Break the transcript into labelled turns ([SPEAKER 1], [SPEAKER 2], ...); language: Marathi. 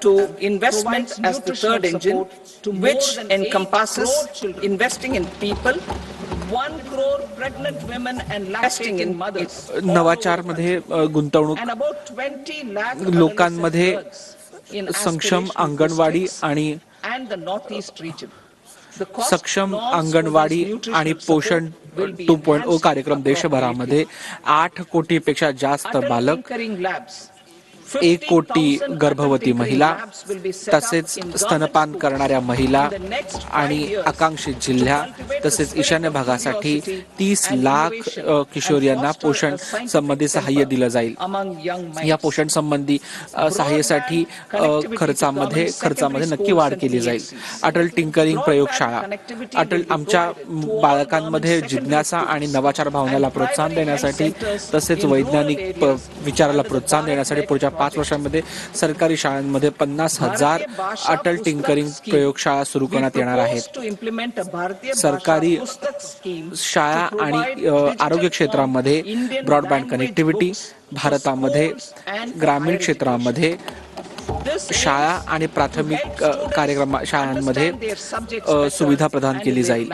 [SPEAKER 1] to investment as the third engine, which encompasses investing in people, 1 crore pregnant women and lactating in mothers,
[SPEAKER 2] नवाचार मध्ये गुंतवणूक,
[SPEAKER 1] and about 20 lakh
[SPEAKER 2] लोकांमध्ये सक्षम अंगणवाडी आणि सक्षम अंगणवाडी आणि पोषण 2.0 कार्यक्रम देशभरामध्ये 8 कोटीपेक्षा जास्त बालक, 1 कोटी गर्भवती महिला, तसेच स्तनपान करणाऱ्या महिला आणि आकांक्षित जिल्हा तसेच ईशान्य भागासाठी 30 लाख किशोरियांना पोषण संबंधी सहाय्य दिलं जाईल. या पोषण संबंधी सहाय्यासाठी खर्चामध्ये नक्की वाढ केली जाईल. अटल टिंकरिंग प्रयोगशाळा, आमच्या बालकांमध्ये जिज्ञासा आणि नवाचार भावनेला प्रोत्साहन देण्यासाठी तसेच वैज्ञानिक विचाराला प्रोत्साहन देण्यासाठी पुढच्या 5 वर्षांमध्ये सरकारी शाळांमध्ये 50,000 अटल टिंकरिंग प्रयोगशाळा सुरू करण्यात येणार आहेत. सरकारी शाळा आणि आरोग्य क्षेत्रामध्ये ब्रॉडबँड कनेक्टिव्हिटी, भारतामध्ये ग्रामीण क्षेत्रामध्ये शाळा आणि प्राथमिक शाळांमध्ये सुविधा प्रदान केली जाईल.